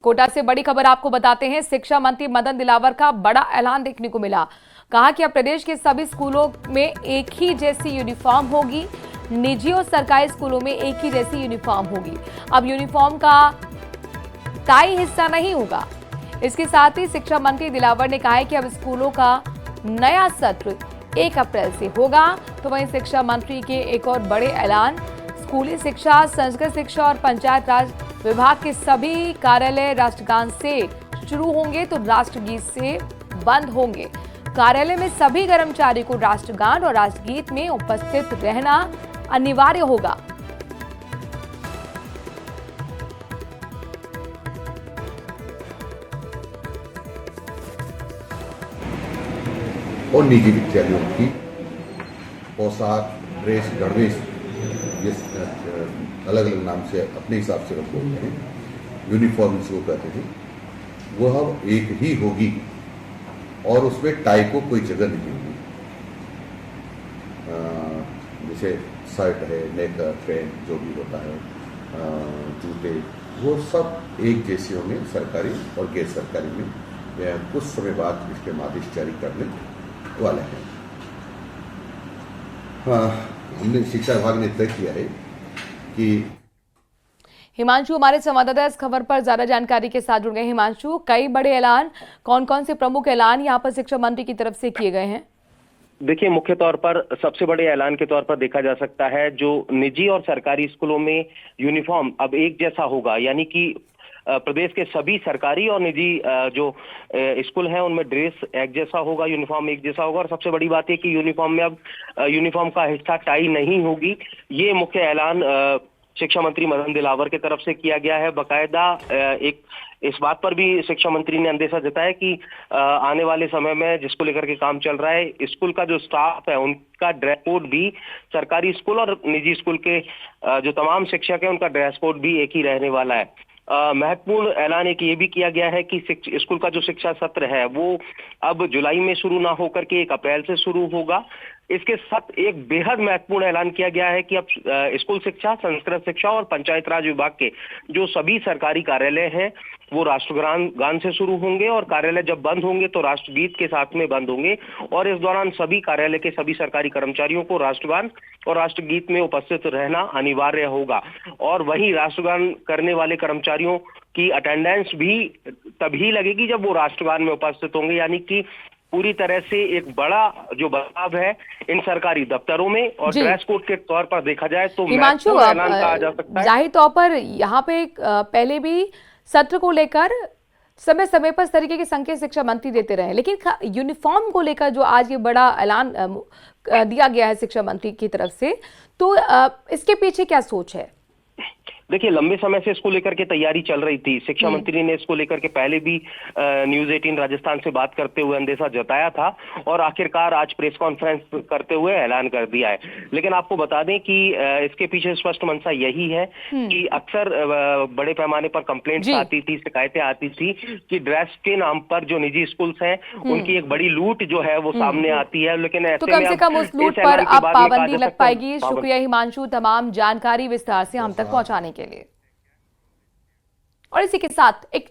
कोटा से बड़ी खबर आपको बताते हैं। शिक्षा मंत्री मदन दिलावर का बड़ा ऐलान देखने को मिला। कहा कि अब प्रदेश के सभी स्कूलों में एक ही जैसी यूनिफॉर्म होगी। निजी और सरकारी स्कूलों में एक ही जैसी यूनिफॉर्म होगी। अब यूनिफॉर्म का टाई हिस्सा नहीं होगा। इसके साथ ही शिक्षा मंत्री दिलावर ने कहा है कि अब स्कूलों का नया सत्र 1 अप्रैल से होगा। तो वहीं शिक्षा मंत्री के एक और बड़े ऐलान, स्कूली शिक्षा, संस्कृत शिक्षा और पंचायत राज विभाग के सभी कार्यालय राष्ट्रगान से शुरू होंगे तो राष्ट्रगीत से बंद होंगे। कार्यालय में सभी कर्मचारी को राष्ट्रगान और राष्ट्रगीत में उपस्थित रहना अनिवार्य होगा। और निजी विद्यालयों की पोशाक, ड्रेस, गणवेश, ये अलग अलग नाम से अपने हिसाब से लोग बोलते हैं, यूनिफॉर्म जिसको कहते हैं, वह अब एक ही होगी और उसमें टाई को कोई जगह नहीं होगी। जैसे शर्ट है, नेकर, पैंट जो भी होता है, जूते, वो सब एक जैसे होंगे सरकारी और गैर सरकारी में। कुछ समय बाद इसके आदेश जारी करने वाले हैं। हमने शिक्षा विभाग ने तय किया है कि हिमांशु हमारे संवाददाता इस खबर पर ज्यादा जानकारी के साथ जुड़ गए। हिमांशु, कई बड़े ऐलान, कौन कौन से प्रमुख ऐलान यहाँ पर शिक्षा मंत्री की तरफ से किए गए हैं? देखिए, मुख्य तौर पर सबसे बड़े ऐलान के तौर पर देखा जा सकता है जो निजी और सरकारी स्कूलों में यूनिफॉर्म अब एक जैसा होगा, यानी कि प्रदेश के सभी सरकारी और निजी जो स्कूल हैं उनमें ड्रेस एक जैसा होगा, यूनिफॉर्म एक जैसा होगा। और सबसे बड़ी बात है कि यूनिफॉर्म में अब यूनिफॉर्म का हिस्सा टाई नहीं होगी। ये मुख्य ऐलान शिक्षा मंत्री मदन दिलावर की तरफ से किया गया है। बकायदा एक इस बात पर भी शिक्षा मंत्री ने अंदेशा जताया कि आने वाले समय में जिसको लेकर के काम चल रहा है, स्कूल का जो स्टाफ है उनका ड्रेस कोड भी सरकारी स्कूल और निजी स्कूल के जो तमाम शिक्षक हैं उनका ड्रेस कोड भी एक ही रहने वाला है। महत्वपूर्ण ऐलान एक ये भी किया गया है कि स्कूल का जो शिक्षा सत्र है वो अब जुलाई में शुरू ना होकर के 1 अप्रैल से शुरू होगा। इसके साथ एक बेहद महत्वपूर्ण ऐलान किया गया है कि अब स्कूल शिक्षा, संस्कृत शिक्षा और पंचायत राज विभाग के जो सभी सरकारी कार्यालय हैं वो राष्ट्रगान से शुरू होंगे और कार्यालय जब बंद होंगे तो राष्ट्रगीत के साथ में बंद होंगे। और इस दौरान सभी कार्यालय के सभी सरकारी कर्मचारियों को राष्ट्रगान और राष्ट्रगीत में उपस्थित रहना अनिवार्य होगा। और वहीं राष्ट्रगान करने वाले कर्मचारियों की अटेंडेंस भी तभी लगेगी जब वो राष्ट्रगान में उपस्थित होंगे, यानी कि पूरी तरह से एक बड़ा जो बदलाव है इन सरकारी दफ्तरों में। और ड्रेस कोड के तौर पर देखा जाए तो हिमांशु, ऐलान कहा जा सकता है। जाहिर तौर पर यहाँ पे पहले भी सत्र को लेकर समय समय पर इस तरीके के संकेत शिक्षा मंत्री देते रहे, लेकिन यूनिफॉर्म को लेकर जो आज ये बड़ा ऐलान दिया गया है शिक्षा मंत्री की तरफ से, तो इसके पीछे क्या सोच है? देखिए, लंबे समय से इसको लेकर के तैयारी चल रही थी। शिक्षा मंत्री ने इसको लेकर के पहले भी न्यूज़ 18 राजस्थान से बात करते हुए अंदेशा जताया था और आखिरकार आज प्रेस कॉन्फ्रेंस करते हुए ऐलान कर दिया है। लेकिन आपको बता दें कि इसके पीछे स्पष्ट मंशा यही है कि अक्सर बड़े पैमाने पर कंप्लेंट्स आती थी, शिकायतें आती थी कि ड्रेस के नाम पर जो निजी स्कूल्स हैं उनकी एक बड़ी लूट जो है वो सामने आती है। लेकिन ऐसे तो कम से कम उस लूट पर अब पाबंदी लग पाएगी। शुक्रिया हिमांशु, तमाम जानकारी विस्तार से हम तक पहुंचाने के लिए। और इसी के साथ एक